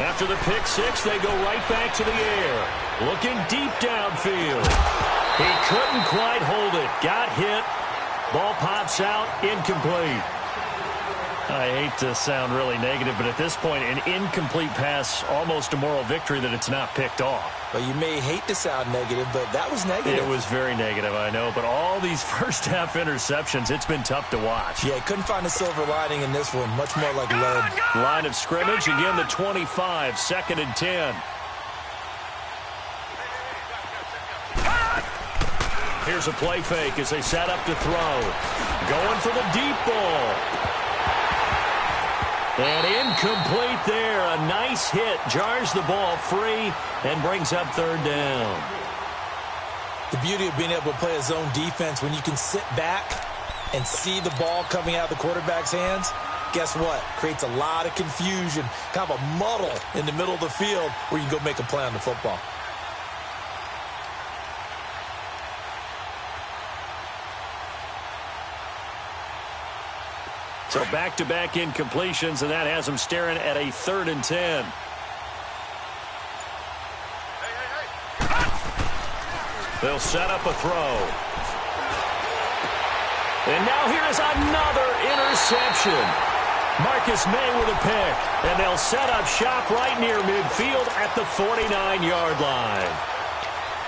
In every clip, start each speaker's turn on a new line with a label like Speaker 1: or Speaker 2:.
Speaker 1: After the pick six, they go right back to the air. Looking deep downfield. He couldn't quite hold it. Got hit. Ball pops out. Incomplete. I hate to sound really negative, but at this point, an incomplete pass, almost a moral victory that it's not picked off.
Speaker 2: Well, you may hate to sound negative, but that was negative.
Speaker 1: It was very negative, I know. But all these first-half interceptions, it's been tough to watch.
Speaker 2: Yeah, couldn't find a silver lining in this one. Much more like lead.
Speaker 1: Line of scrimmage, again the 25, 2nd and 10. Here's a play fake as they set up to throw. Going for the deep ball. And incomplete there. A nice hit. Jars the ball free and brings up 3rd down.
Speaker 2: The beauty of being able to play a zone defense, when you can sit back and see the ball coming out of the quarterback's hands, guess what? Creates a lot of confusion, kind of a muddle in the middle of the field where you can go make a play on the football.
Speaker 1: So back-to-back incompletions, and that has them staring at a 3rd and 10. They'll set up a throw. And now here is another interception. Marcus May with a pick, and they'll set up shop right near midfield at the 49-yard line.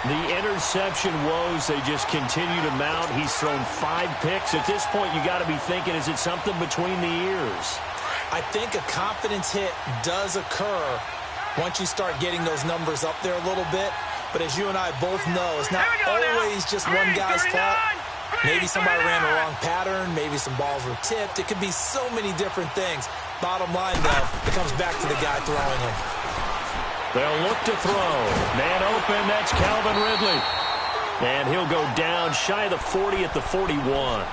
Speaker 1: The interception woes, they just continue to mount. He's thrown 5 picks. At this point, you got to be thinking, is it something between the ears?
Speaker 2: I think a confidence hit does occur once you start getting those numbers up there a little bit. But as you and I both know, it's not always just one guy's fault. Maybe somebody ran the wrong pattern. Maybe some balls were tipped. It could be so many different things. Bottom line, though, it comes back to the guy throwing him.
Speaker 1: They'll look to throw. Man open, that's Calvin Ridley. And he'll go down shy of the 40 at the 41.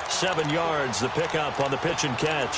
Speaker 1: 7 yards, the pickup on the pitch and catch.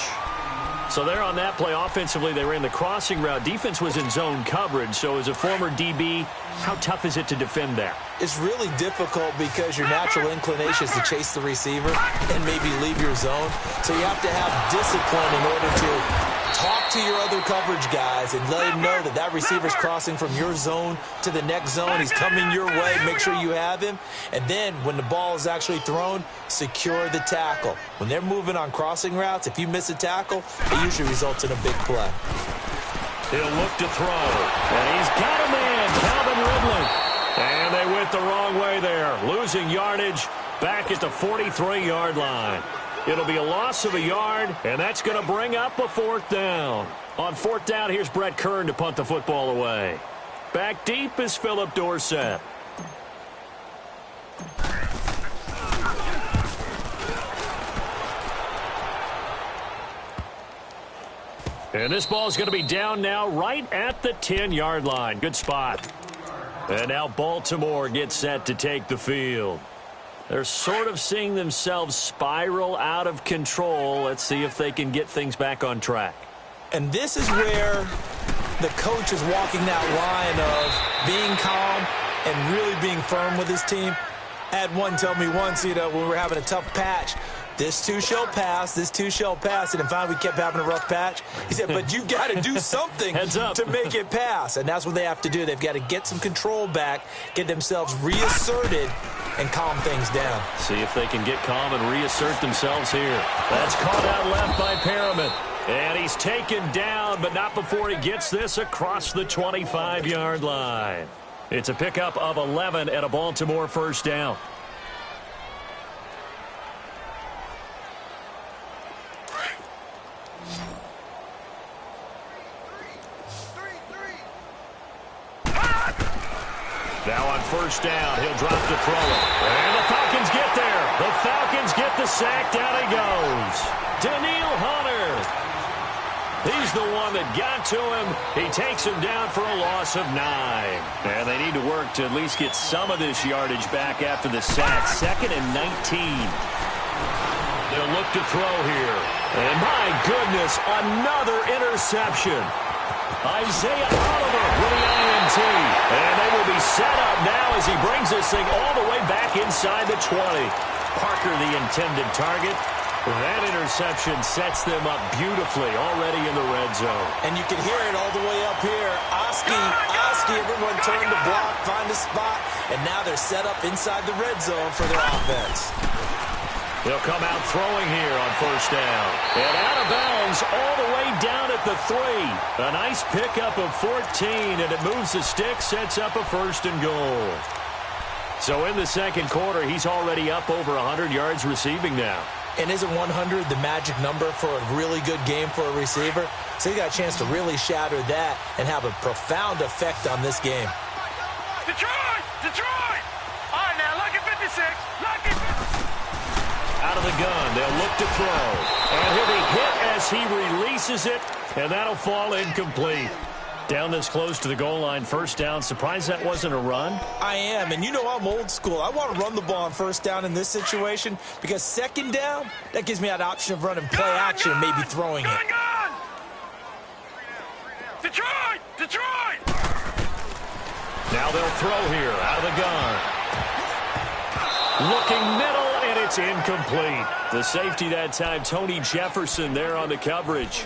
Speaker 1: So there on that play, offensively, they ran the crossing route. Defense was in zone coverage. So as a former DB, how tough is it to defend that?
Speaker 2: It's really difficult because your natural inclination is to chase the receiver and maybe leave your zone. So you have to have discipline in order to talk to your other coverage guys and let him know that that receiver's crossing from your zone to the next zone. He's coming your way. Make sure you have him. And then when the ball is actually thrown, secure the tackle. When they're moving on crossing routes, if you miss a tackle, it usually results in a big play.
Speaker 1: He'll look to throw. And he's got a man, Calvin Ridley. And they went the wrong way there. Losing yardage back at the 43-yard line. It'll be a loss of a yard, and that's going to bring up a 4th down. On 4th down, here's Brett Kern to punt the football away. Back deep is Phillip Dorsett. And this ball is going to be down now right at the 10-yard line. Good spot. And now Baltimore gets set to take the field. They're sort of seeing themselves spiral out of control. Let's see if they can get things back on track.
Speaker 2: And this is where the coach is walking that line of being calm and really being firm with his team. I had one tell me once, when we were having a tough patch, this too shall pass, this too shall pass. And finally we kept having a rough patch. He said, but you got to do something to make it pass. And that's what they have to do. They've got to get some control back, get themselves reasserted, and calm things down.
Speaker 1: See if they can get calm and reassert themselves here. That's caught out left by Perriman. And he's taken down, but not before he gets this across the 25-yard line. It's a pickup of 11 and a Baltimore 1st down. Now on 1st down, he'll drop to throw it. And the Falcons get there. The Falcons get the sack. Down he goes. Daniil Hunter. He's the one that got to him. He takes him down for a loss of 9. And they need to work to at least get some of this yardage back after the sack. 2nd and 19. They'll look to throw here. And my goodness, another interception. Isaiah Oliver with the INT. And they will be set up now as he brings this thing all the way back inside the 20. Parker, the intended target. That interception sets them up beautifully already in the red zone.
Speaker 2: And you can hear it all the way up here. Oski, everyone turned to block, find a spot, and now they're set up inside the red zone for their offense.
Speaker 1: They'll come out throwing here on first down. And out of bounds all the way down at the 3. A nice pickup of 14, and it moves the stick, sets up a first and goal. So in the second quarter, he's already up over 100 yards receiving now.
Speaker 2: And isn't 100 the magic number for a really good game for a receiver? So he got a chance to really shatter that and have a profound effect on this game.
Speaker 3: Detroit! Detroit! All right, now, look at 56. Look at 56.
Speaker 1: Out of the gun, they'll look to throw. And he'll be hit as he releases it, and that'll fall incomplete. Down this close to the goal line, first down. Surprised that wasn't a run?
Speaker 2: I am, and you know I'm old school. I want to run the ball on first down in this situation because second down, that gives me that option of running play action and maybe throwing it.
Speaker 3: Detroit! Detroit!
Speaker 1: Now they'll throw here out of the gun. Looking middle, and it's incomplete. The safety that time, Tony Jefferson there on the coverage.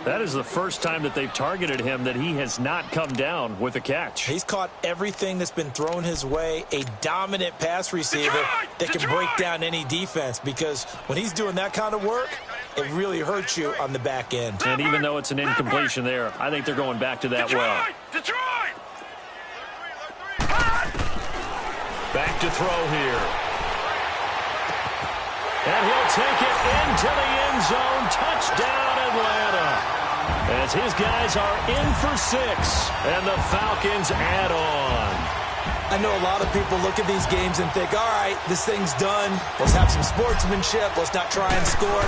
Speaker 1: That is the first time that they've targeted him that he has not come down with a catch.
Speaker 2: He's caught everything that's been thrown his way. A dominant pass receiver that can break down any defense because when he's doing that kind of work, it really hurts you on the back end.
Speaker 1: And even though it's an incompletion there, I think they're going back to that well.
Speaker 3: Detroit!
Speaker 1: Back to throw here. And he'll take it into the end zone. Touchdown, Atlanta. As his guys are in for 6, and the Falcons add on.
Speaker 2: I know a lot of people look at these games and think, all right, this thing's done. Let's have some sportsmanship. Let's not try and score.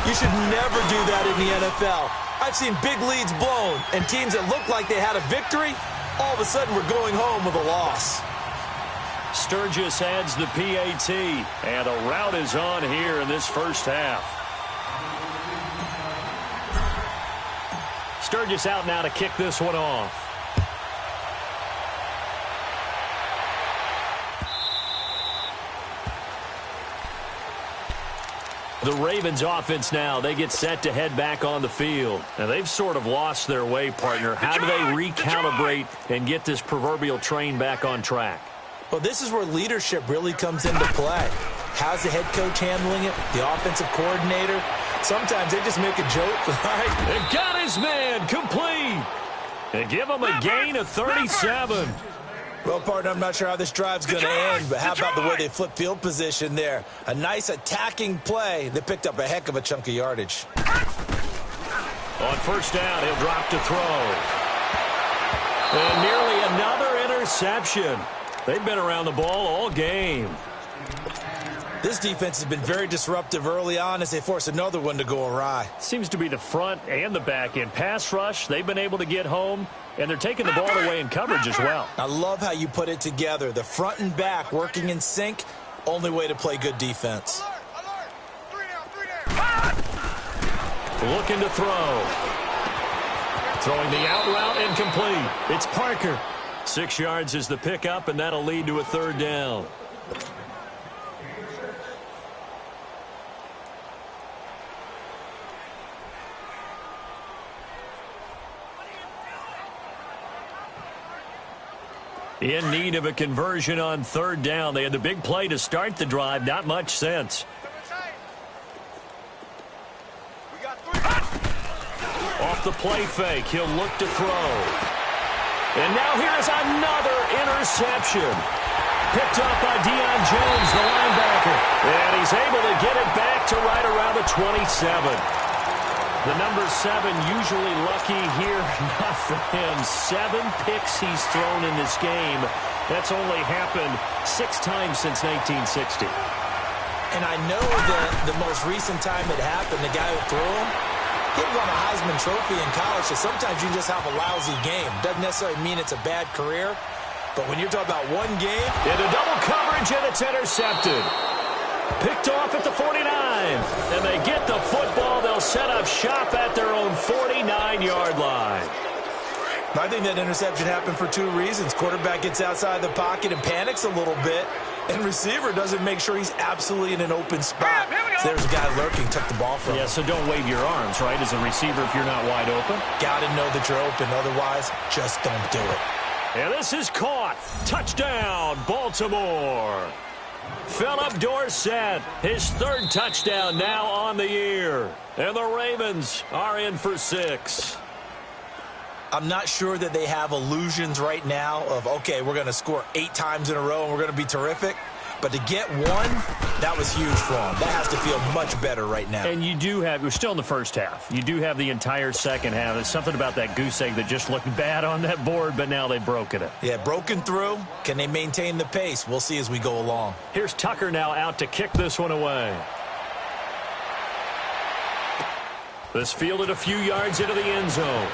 Speaker 2: You should never do that in the NFL. I've seen big leads blown, and teams that looked like they had a victory, all of a sudden we're going home with a loss.
Speaker 1: Sturgis adds the PAT, and a rout is on here in this first half. Sturgis out now to kick this one off. The Ravens offense now, they get set to head back on the field. Now, they've sort of lost their way, partner. How do they recalibrate and get this proverbial train back on track?
Speaker 2: Well, this is where leadership really comes into play. How's the head coach handling it? The offensive coordinator? Sometimes they just make a joke, right?
Speaker 1: And got his man complete. And give him a gain of 37.
Speaker 2: Well, partner, I'm not sure how this drive's going to end, but how about the way they flip field position there? A nice attacking play. They picked up a heck of a chunk of yardage.
Speaker 1: On first down, he'll drop to throw. And nearly another interception. They've been around the ball all game.
Speaker 2: This defense has been very disruptive early on as they force another one to go awry.
Speaker 1: Seems to be the front and the back end. Pass rush, they've been able to get home, and they're taking the ball away in coverage as well.
Speaker 2: I love how you put it together. The front and back working in sync, only way to play good defense.
Speaker 1: Looking to throw. Throwing the out route incomplete. It's Parker. 6 yards is the pickup, and that'll lead to a third down. In need of a conversion on third down. They had the big play to start the drive. Not much sense. Off the play fake, he'll look to throw. And now here's another interception. Picked up by Deion Jones, the linebacker. And he's able to get it back to right around the 27. The number 7 usually lucky here. Not for him. 7 picks he's thrown in this game. That's only happened 6 times since 1960.
Speaker 2: And I know that the most recent time it happened, the guy who threw him, he won a Heisman Trophy in college. So sometimes you just have a lousy game. Doesn't necessarily mean it's a bad career. But when you're talking about one game.
Speaker 1: Into double coverage, and it's intercepted. Picked off at the 49. And they get the football. They'll set up shop at their own 49-yard line.
Speaker 2: I think that interception happened for two reasons. Quarterback gets outside the pocket and panics a little bit, and receiver doesn't make sure he's absolutely in an open spot. So there's a guy lurking, took the ball from him.
Speaker 1: Yeah, so don't wave your arms, right, as a receiver if you're not wide open.
Speaker 2: Got to know that you're open. Otherwise, just don't do it.
Speaker 1: And this is caught. Touchdown, Baltimore. Philip Dorsett, his third touchdown now on the year. And the Ravens are in for 6.
Speaker 2: I'm not sure that they have illusions right now of, okay, we're going to score 8 times in a row and we're going to be terrific. But to get one, that was huge for them. That has to feel much better right now.
Speaker 1: And you do have, we're still in the first half. You do have the entire second half. There's something about that goose egg that just looked bad on that board, but now they've broken it.
Speaker 2: Yeah, broken through. Can they maintain the pace? We'll see as we go along.
Speaker 1: Here's Tucker now out to kick this one away. This fielded a few yards into the end zone.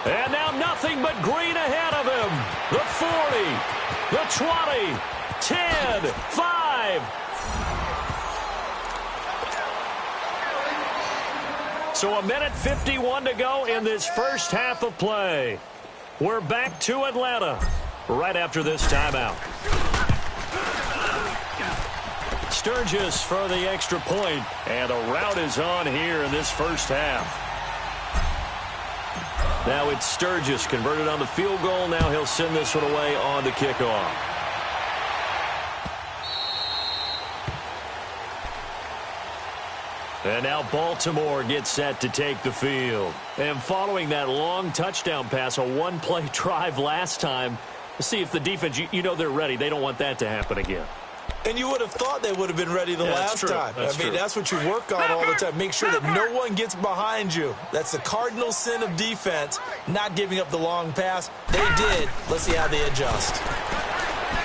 Speaker 1: And now nothing but green ahead of him. The 40, the 20, 10, 5. So a minute 51 to go in this first half of play. We're back to Atlanta right after this timeout. Sturgis for the extra point, and the route is on here in this first half. Now it's Sturgis converted on the field goal. Now he'll send this one away on the kickoff. And now Baltimore gets set to take the field. And following that long touchdown pass, a one-play drive last time, let's see if the defense, you know they're ready. They don't want that to happen again.
Speaker 2: And you would have thought they would have been ready the last time. I mean, that's what you work on all the time. Make sure that no one gets behind you. That's the cardinal sin of defense, not giving up the long pass. They did. Let's see how they adjust.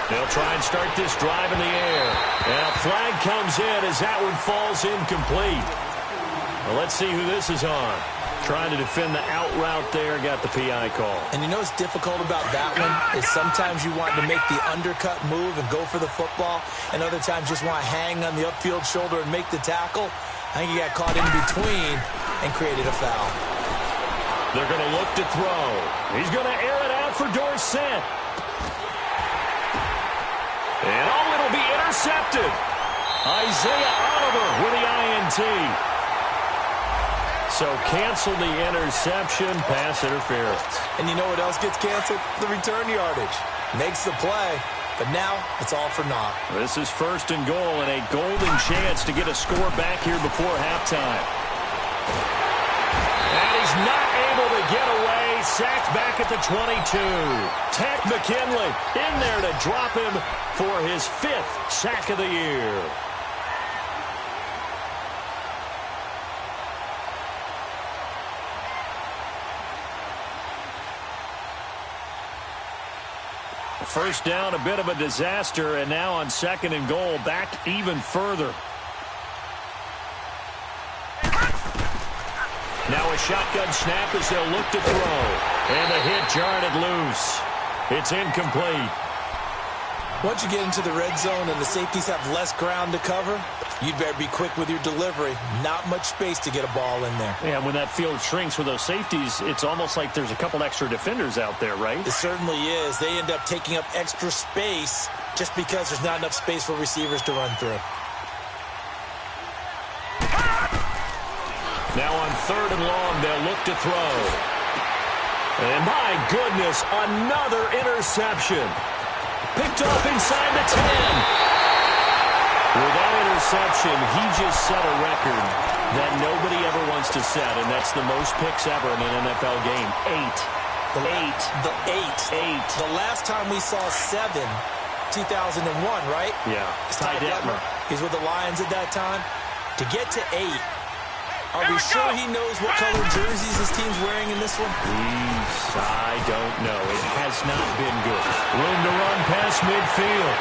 Speaker 1: They'll try and start this drive in the air. And a flag comes in as that one falls incomplete. Well, let's see who this is on. Trying to defend the out route there, got the PI call.
Speaker 2: And you know what's difficult about that one is sometimes you want to make the undercut move and go for the football, and other times just want to hang on the upfield shoulder and make the tackle. I think he got caught in between and created a foul.
Speaker 1: They're going to look to throw. He's going to air it out for Dorsett. And it'll be intercepted. Isaiah Oliver with the INT. So cancel the interception, pass interference.
Speaker 2: And you know what else gets canceled? The return yardage. Makes the play, but now it's all for naught.
Speaker 1: This is first and goal and a golden chance to get a score back here before halftime. And he's not able to get away. Sacked back at the 22. Ted McKinley in there to drop him for his 5th sack of the year. First down, a bit of a disaster, and now on second and goal, back even further. Now a shotgun snap as they'll look to throw. And the hit jarred it loose. It's incomplete.
Speaker 2: Once you get into the red zone and the safeties have less ground to cover, you'd better be quick with your delivery. Not much space to get a ball in there.
Speaker 1: Yeah, when that field shrinks with those safeties, it's almost like there's a couple extra defenders out there, right?
Speaker 2: It certainly is. They end up taking up extra space just because there's not enough space for receivers to run through.
Speaker 1: Now on third and long, they'll look to throw. And my goodness, another interception. Picked off inside the 10. With that interception, he just set a record that nobody ever wants to set, and that's the most picks ever in an NFL game. 8.
Speaker 2: The last time we saw 7, 2001, right?
Speaker 1: Yeah.
Speaker 2: Ty Detmer. He's with the Lions at that time. To get to 8, are we sure he knows what color jerseys his team's wearing in this one?
Speaker 1: I don't know. It has not been good. Room to run past midfield.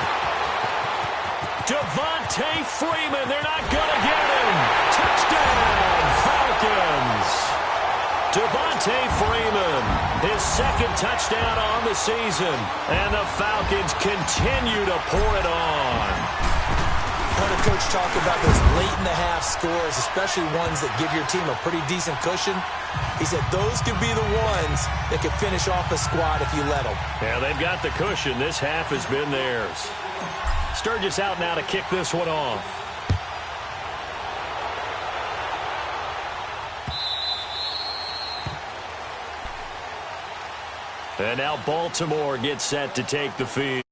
Speaker 1: Devontae Freeman, they're not going to get him. Touchdown, Falcons. Devontae Freeman, his second touchdown on the season. And the Falcons continue to pour it on.
Speaker 2: heard a coach talk about those late-in-the-half scores, especially ones that give your team a pretty decent cushion. He said those could be the ones that could finish off a squad if you let them.
Speaker 1: Yeah, they've got the cushion. This half has been theirs. Sturgis out now to kick this one off. And now Baltimore gets set to take the field.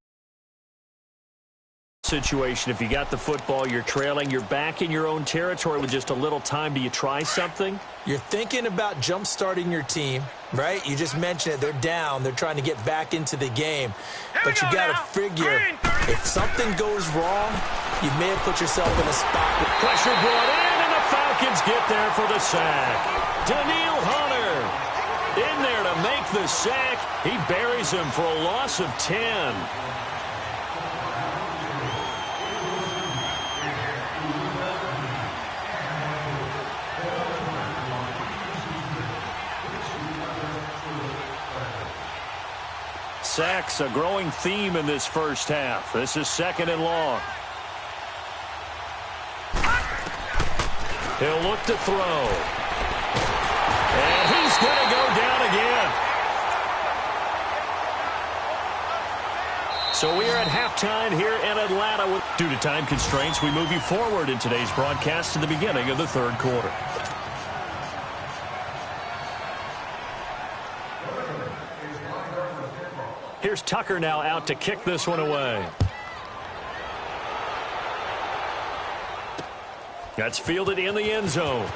Speaker 1: Situation, if you got the football, you're trailing, you're back in your own territory with just a little time. Do you try something?
Speaker 2: You're thinking about jump-starting your team, right? You just mentioned it. They're down. They're trying to get back into the game. But you got to figure, if something goes wrong, you may have put yourself in a spot.
Speaker 1: Pressure brought in, and the Falcons get there for the sack. Daniil Hunter in there to make the sack. He buries him for a loss of 10. Sacks, a growing theme in this first half. This is 2nd and long. He'll look to throw. And he's going to go down again. So we are at halftime here in Atlanta. Due to time constraints, we move you forward in today's broadcast to the beginning of the 3rd quarter. Here's Tucker now out to kick this one away. That's fielded in the end zone.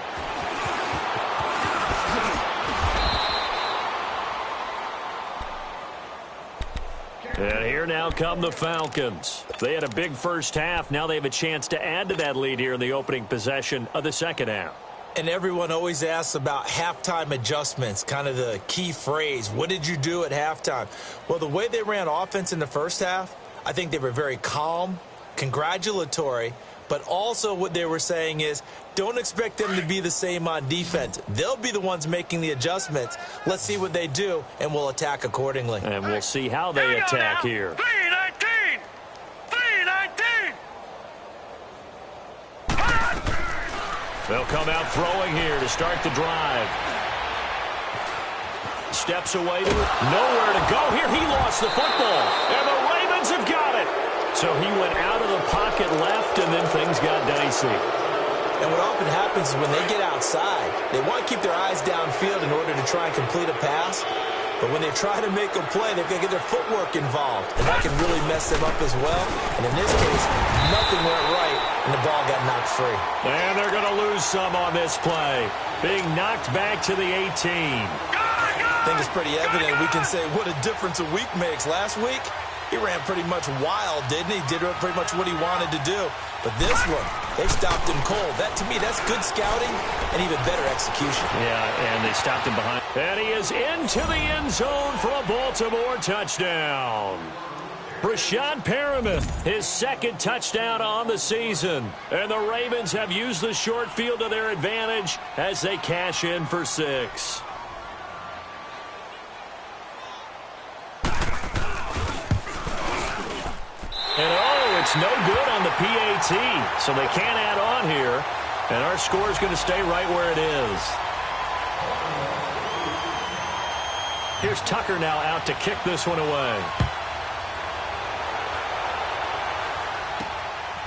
Speaker 1: And here now come the Falcons. They had a big first half. Now they have a chance to add to that lead here in the opening possession of the second half.
Speaker 2: And everyone always asks about halftime adjustments, kind of the key phrase. What did you do at halftime? Well, the way they ran offense in the first half, I think they were very calm, congratulatory, but also what they were saying is don't expect them to be the same on defense. They'll be the ones making the adjustments. Let's see what they do, and we'll attack accordingly.
Speaker 1: And we'll see how they attack here.
Speaker 3: 3-19! 3-19!
Speaker 1: They'll come out throwing here to start the drive. Steps away to it. Nowhere to go here. He lost the football. And the Ravens have got it. So he went out of the pocket left, and then things got dicey.
Speaker 2: And what often happens is when they get outside, they want to keep their eyes downfield in order to try and complete a pass. But when they try to make a play, they've got to get their footwork involved. And that can really mess them up as well. And in this case, nothing went right, and the ball got knocked free.
Speaker 1: And they're going to lose some on this play. Being knocked back to the 18.
Speaker 2: I think it's pretty evident. We can say what a difference a week makes. Last week, he ran pretty much wild, didn't he? Did pretty much what he wanted to do. But this one, they stopped him cold. That, to me, that's good scouting and even better execution.
Speaker 1: Yeah, and they stopped him behind. And he is into the end zone for a Baltimore touchdown. Rashad Perriman, his 2nd touchdown on the season. And the Ravens have used the short field to their advantage as they cash in for 6. And oh, it's no good on the PAT, so they can't add on here. And our score is going to stay right where it is. Here's Tucker now out to kick this one away.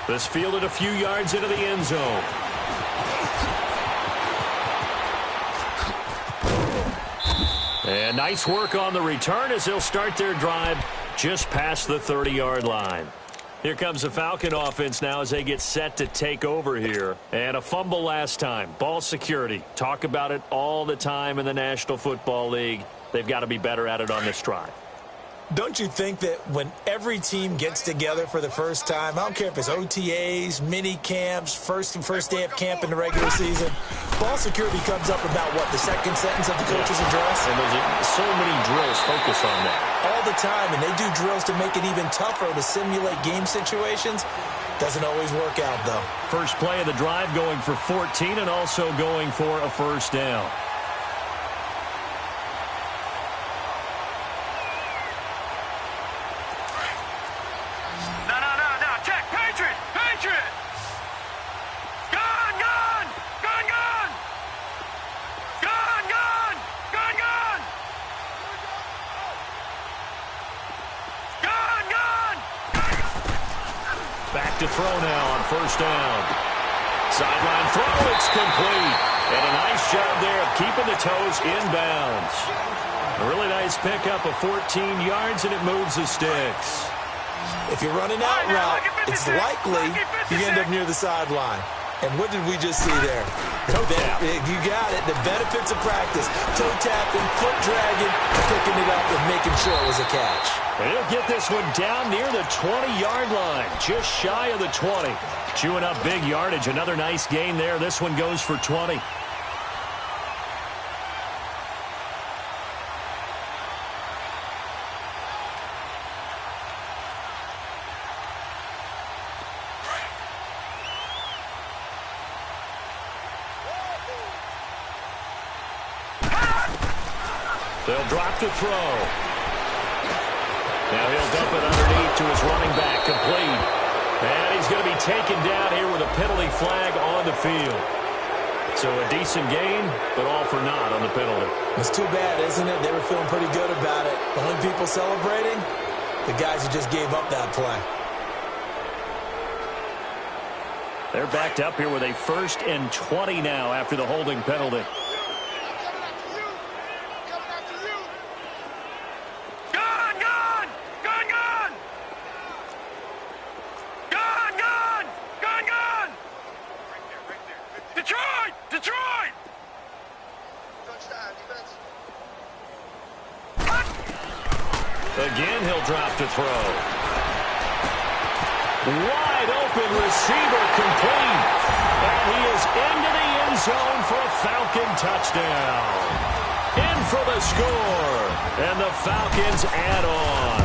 Speaker 1: This fielded a few yards into the end zone. And nice work on the return as they'll start their drive just past the 30-yard line. Here comes the Falcon offense now as they get set to take over here. And a fumble last time. Ball security. Talk about it all the time in the National Football League. They've got to be better at it on this drive.
Speaker 2: Don't you think that when every team gets together for the first time, I don't care if it's OTAs, mini camps, first day of camp in the regular season, ball security comes up about what, the second sentence of the coach's address?
Speaker 1: And there's so many drills focus on that.
Speaker 2: All the time, and they do drills to make it even tougher to simulate game situations. Doesn't always work out, though.
Speaker 1: First play of the drive going for 14 and also going for a first down.
Speaker 3: No. Check. Patriots.
Speaker 1: Back to throw now on first down. Sideline throw, it's complete. And a nice job there of keeping the toes inbounds. A really nice pickup of 14 yards, and it moves the sticks.
Speaker 2: If you're running out route, it's likely you end up near the sideline. And what did we just see there?
Speaker 1: Toe tap.
Speaker 2: You got it. The benefits of practice. Toe tapping, foot dragging, picking it up and making sure it was a catch.
Speaker 1: And he'll get this one down near the 20-yard line, just shy of the 20. Chewing up big yardage. Another nice gain there. This one goes for 20. They'll drop to throw. Now he'll dump it underneath to his running back, complete. And he's going to be taken down here with a penalty flag on the field. So a decent gain, but all for naught on the penalty.
Speaker 2: It's too bad, isn't it? They were feeling pretty good about it. The only people celebrating, the guys who just gave up that play.
Speaker 1: They're backed up here with a 1st and 20 now after the holding penalty. Again, he'll drop to throw. Wide open receiver, complete. And he is into the end zone for a Falcon touchdown. In for the score. And the Falcons add on.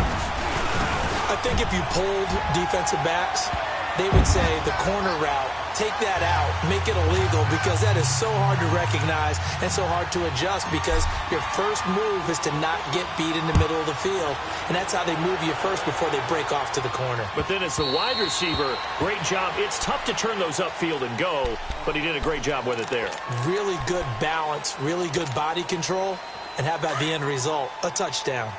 Speaker 2: I think if you pulled defensive backs, they would say the corner route, take that out, make it illegal, because that is so hard to recognize and so hard to adjust, because your first move is to not get beat in the middle of the field. And that's how they move you first before they break off to the corner.
Speaker 1: But then as the wide receiver, great job. It's tough to turn those upfield and go, but he did a great job with it there.
Speaker 2: Really good balance, really good body control. And how about the end result? A touchdown.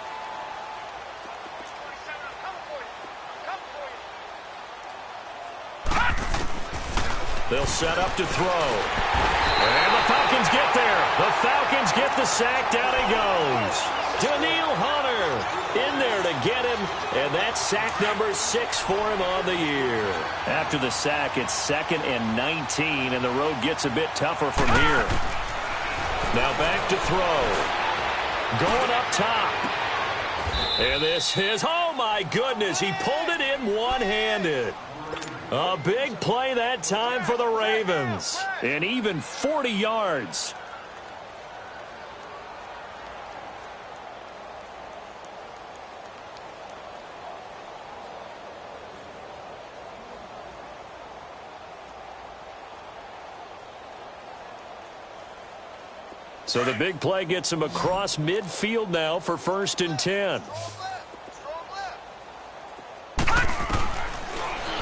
Speaker 1: They'll set up to throw. And the Falcons get there. The Falcons get the sack. Down he goes. Daniil Hunter in there to get him. And that's sack number 6 for him on the year. After the sack, it's 2nd and 19. And the road gets a bit tougher from here. Now back to throw. Going up top. And this is, oh my goodness, he pulled it in one-handed. A big play that time for the Ravens. And even 40 yards. So the big play gets him across midfield now for 1st and 10.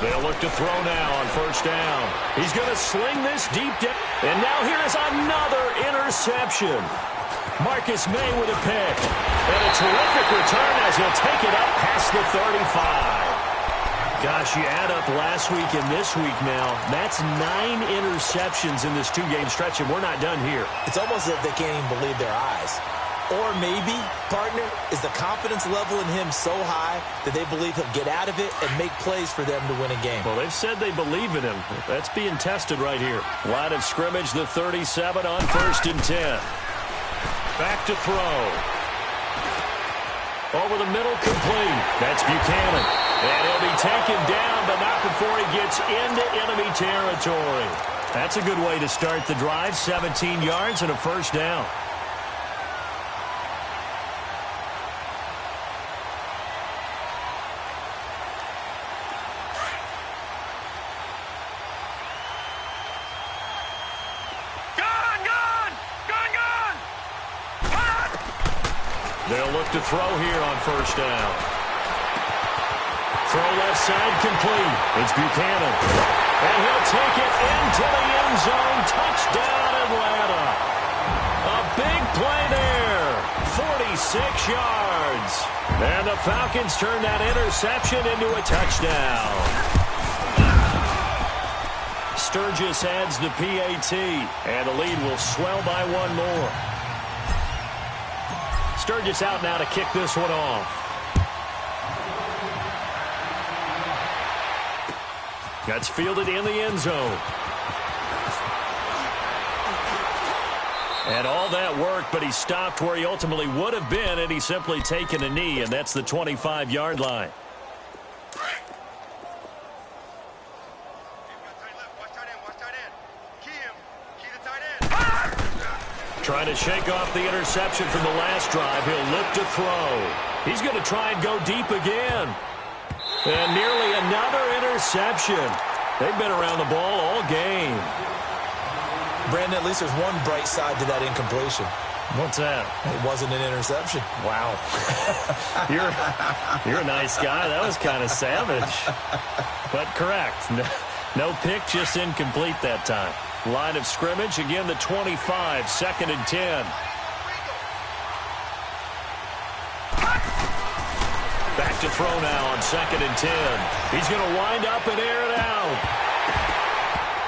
Speaker 1: They'll look to throw now on 1st down. He's going to sling this deep down. And now here is another interception. Marcus May with a pick. And a terrific return as he'll take it up past the 35. Gosh, you add up last week and this week now. That's 9 interceptions in this 2-game stretch, and we're not done here.
Speaker 2: It's almost as if they can't even believe their eyes. Or maybe, partner, is the confidence level in him so high that they believe he'll get out of it and make plays for them to win a game.
Speaker 1: Well, they've said they believe in him. That's being tested right here. Line of scrimmage, the 37 on 1st and 10. Back to throw. Over the middle, complete. That's Buchanan. And he'll be taken down, but not before he gets into enemy territory. That's a good way to start the drive. 17 yards and a 1st down. They'll look to throw here on 1st down. Throw left side, complete. It's Buchanan. And he'll take it into the end zone. Touchdown, Atlanta. A big play there. 46 yards. And the Falcons turn that interception into a touchdown. Sturgis adds the PAT, and the lead will swell by one more. Sturgis out now to kick this one off. That's fielded in the end zone. And all that work, but he stopped where he ultimately would have been, and he's simply taken a knee, and that's the 25-yard line. Trying to shake off the interception from the last drive. He'll look to throw. He's going to try and go deep again. And nearly another interception. They've been around the ball all game.
Speaker 2: Brandon, at least there's one bright side to that incompletion.
Speaker 1: What's that?
Speaker 2: It wasn't an interception.
Speaker 1: Wow. You're a nice guy. That was kind of savage. But correct. No pick, just incomplete that time. Line of scrimmage, again the 25, 2nd and 10. Back to throw now on 2nd and 10. He's going to wind up and air it out.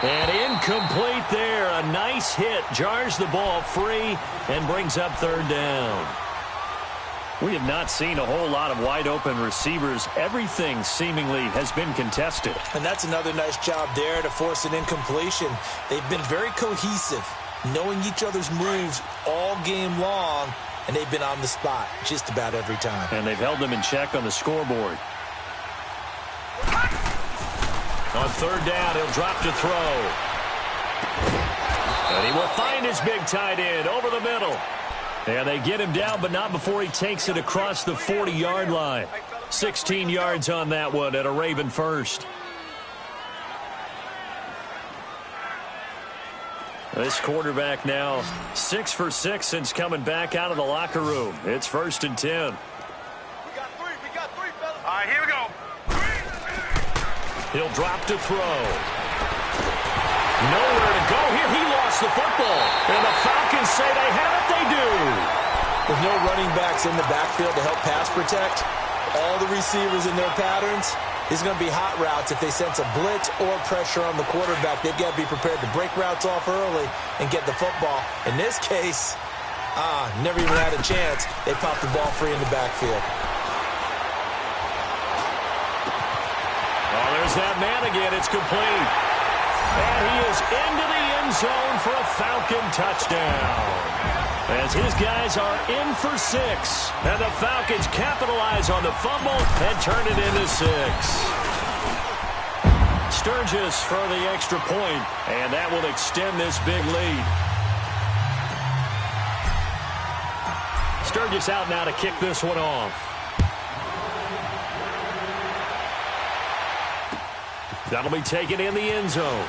Speaker 1: And incomplete there. A nice hit. Jars the ball free and brings up 3rd down. We have not seen a whole lot of wide-open receivers. Everything seemingly has been contested.
Speaker 2: And that's another nice job there to force an incompletion. They've been very cohesive, knowing each other's moves all game long, and they've been on the spot just about every time.
Speaker 1: And they've held them in check on the scoreboard. On 3rd down, he'll drop to throw. And he will find his big tight end over the middle. And they get him down, but not before he takes it across the 40-yard line. 16 yards on that one at a Raven first. This quarterback now 6 for 6 since coming back out of the locker room. It's 1st and 10.
Speaker 3: We got three, fellas. All right, here we go.
Speaker 1: He'll drop to throw. Nowhere to go here. He lost the football. And the Falcons say they have it. They do.
Speaker 2: With no running backs in the backfield to help pass protect, all the receivers in their patterns, it's going to be hot routes. If they sense a blitz or pressure on the quarterback, they've got to be prepared to break routes off early and get the football. In this case, never even had a chance. They popped the ball free in the backfield.
Speaker 1: Oh, there's that man again. It's complete. And he is into the end zone for a Falcon touchdown. As his guys are in for 6. And the Falcons capitalize on the fumble and turn it into 6. Sturgis for the extra point, and that will extend this big lead. Sturgis out now to kick this one off. That'll be taken in the end zone.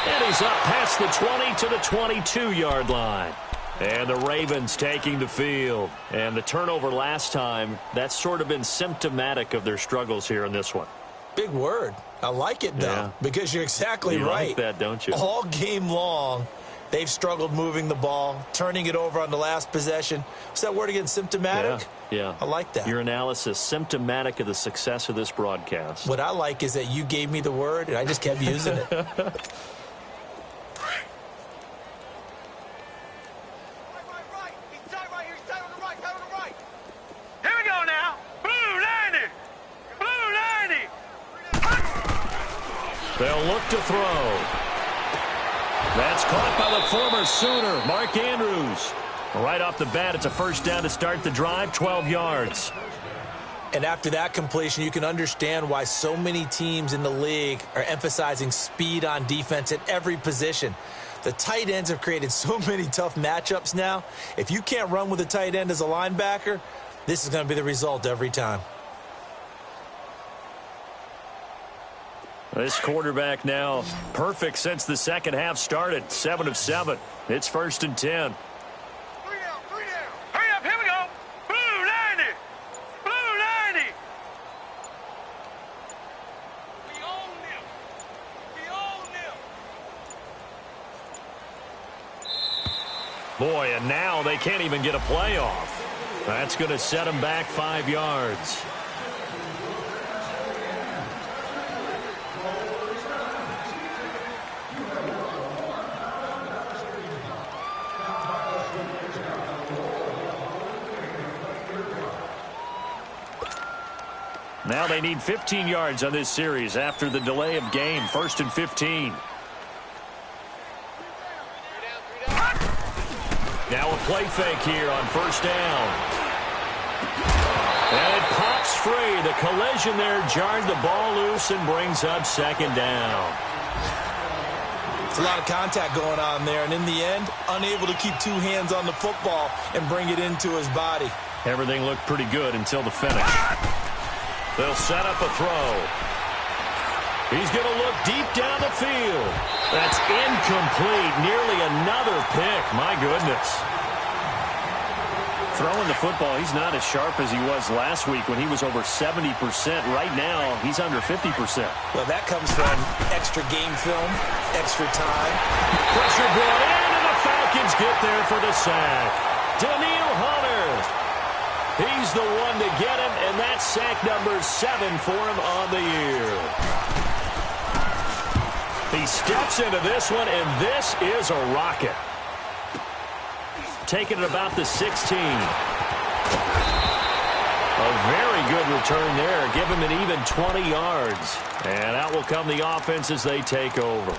Speaker 1: And he's up past the 20 to the 22-yard line. And the Ravens taking the field. And the turnover last time, that's sort of been symptomatic of their struggles here in this one.
Speaker 2: Big word. I like it, though, because you're exactly right.
Speaker 1: You like that, don't you?
Speaker 2: All game long, they've struggled moving the ball, turning it over on the last possession. What's that word again, symptomatic?
Speaker 1: Yeah.
Speaker 2: I like that.
Speaker 1: Your analysis, symptomatic of the success of this broadcast.
Speaker 2: What I like is that you gave me the word, and I just kept using it.
Speaker 1: They'll look to throw. That's caught by the former Sooner, Mark Andrews. Right off the bat, it's a 1st down to start the drive, 12 yards.
Speaker 2: And after that completion, you can understand why so many teams in the league are emphasizing speed on defense at every position. The tight ends have created so many tough matchups now. If you can't run with a tight end as a linebacker, this is going to be the result every time.
Speaker 1: This quarterback now perfect since the second half started. 7 of 7. It's 1st and 10.
Speaker 3: 3 down. Hurry up, here we go. Blue 90. Blue 90. We own them.
Speaker 1: Boy, and now they can't even get a playoff. That's going to set them back 5 yards. Now they need 15 yards on this series after the delay of game. 1st and 15. Now a play fake here on 1st down. And it pops free. The collision there jarred the ball loose and brings up 2nd down.
Speaker 2: It's a lot of contact going on there, and in the end, unable to keep 2 hands on the football and bring it into his body.
Speaker 1: Everything looked pretty good until the finish. They'll set up a throw. He's going to look deep down the field. That's incomplete. Nearly another pick. My goodness. Throwing the football, he's not as sharp as he was last week when he was over 70%. Right now, he's under 50%.
Speaker 2: Well, that comes from extra game film, extra time.
Speaker 1: Pressure brought in, and the Falcons get there for the sack. Daniil Hunter. He's the one to get him, and that's sack number 7 for him on the year. He steps into this one, and this is a rocket. Taking it about the 16. A very good return there. Give him an even 20 yards. And out will come the offense as they take over.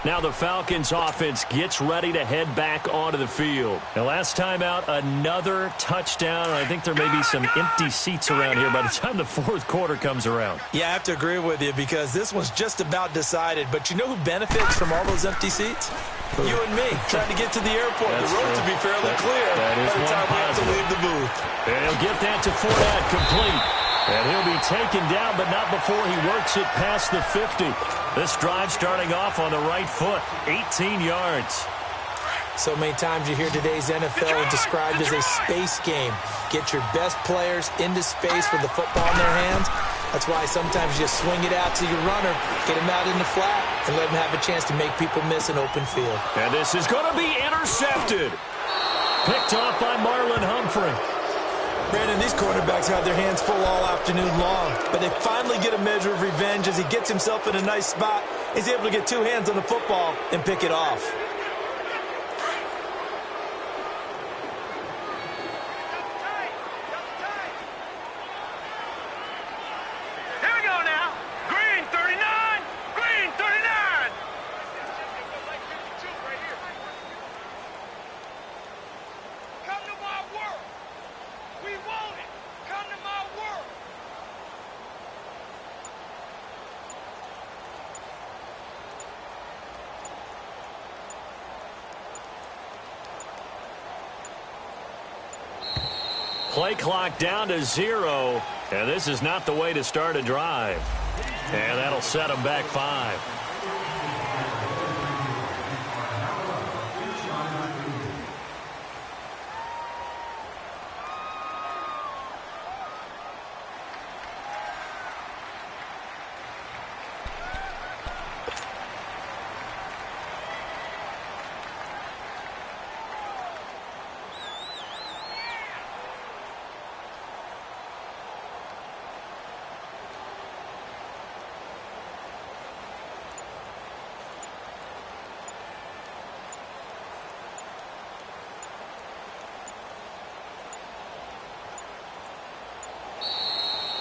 Speaker 1: Now the Falcons offense gets ready to head back onto the field. And last time out, another touchdown. I think there may be some empty seats around here by the time the 4th quarter comes around.
Speaker 2: Yeah, I have to agree with you because this one's just about decided. But you know who benefits from all those empty seats? You and me, trying to get to the airport.
Speaker 1: That's
Speaker 2: the road to be fairly clear
Speaker 1: that is
Speaker 2: by the time we have to leave the booth.
Speaker 1: And he'll get that to Fournette, complete. And he'll be taken down, but not before he works it past the 50. This drive starting off on the right foot, 18 yards.
Speaker 2: So many times you hear today's NFL described as a space game. Get your best players into space with the football in their hands. That's why sometimes you just swing it out to your runner, get him out in the flat, and let him have a chance to make people miss an open field.
Speaker 1: And this is going to be intercepted. Picked off by Marlon Humphrey.
Speaker 2: Brandon, these quarterbacks have their hands full all afternoon long, but they finally get a measure of revenge as he gets himself in a nice spot. He's able to get 2 hands on the football and pick it off.
Speaker 3: Here we go now. Green 39. Green 39. Come to my world. We want it. Come to my world.
Speaker 1: Play clock down to 0. And this is not the way to start a drive. And that'll set them back 5.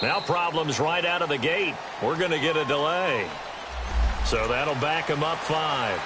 Speaker 1: Now problems right out of the gate. We're going to get a delay. So that'll back him up 5.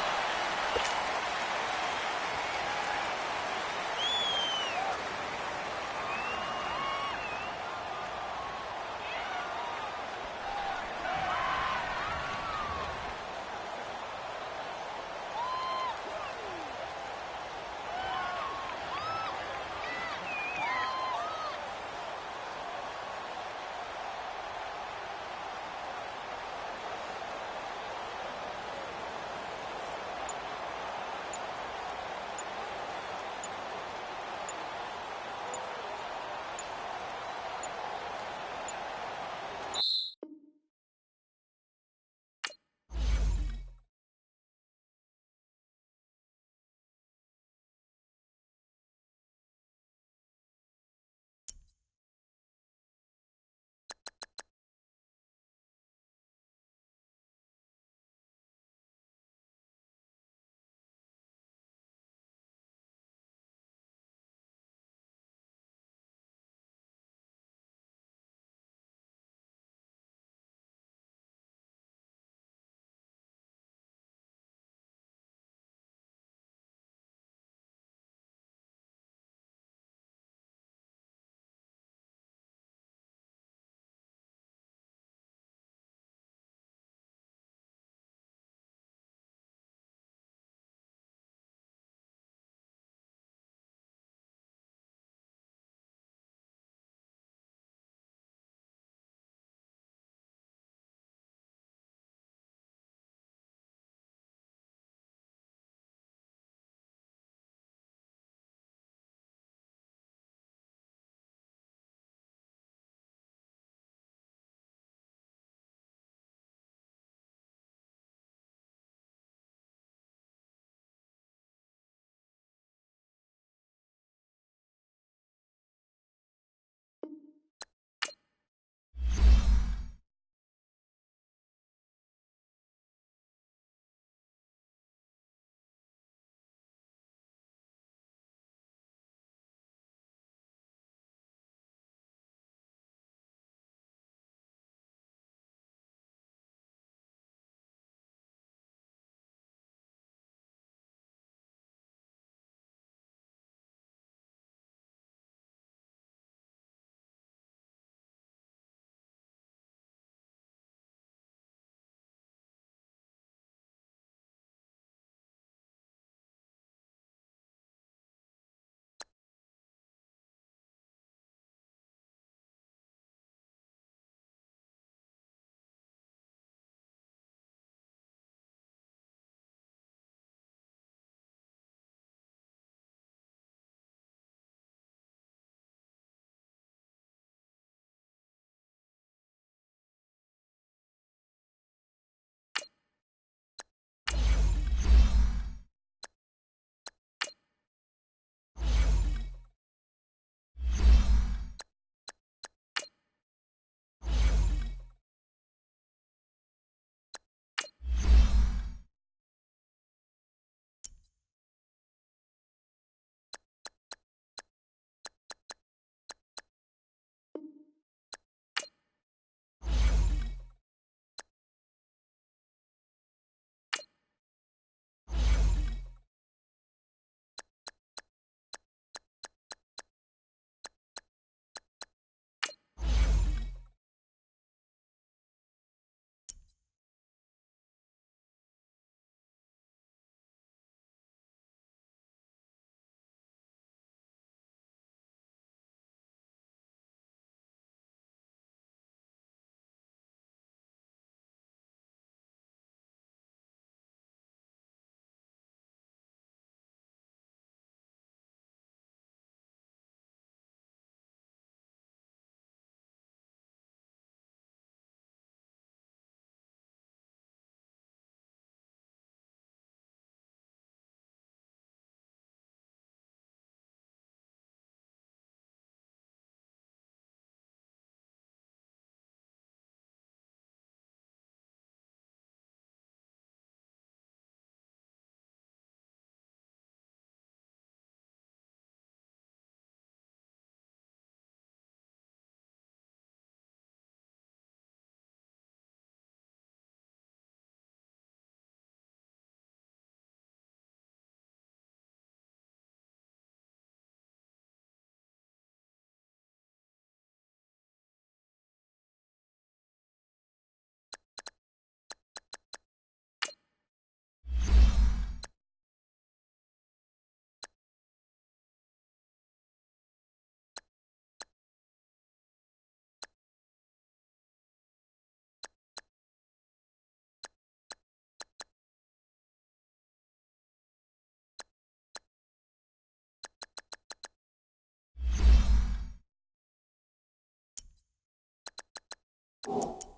Speaker 4: you.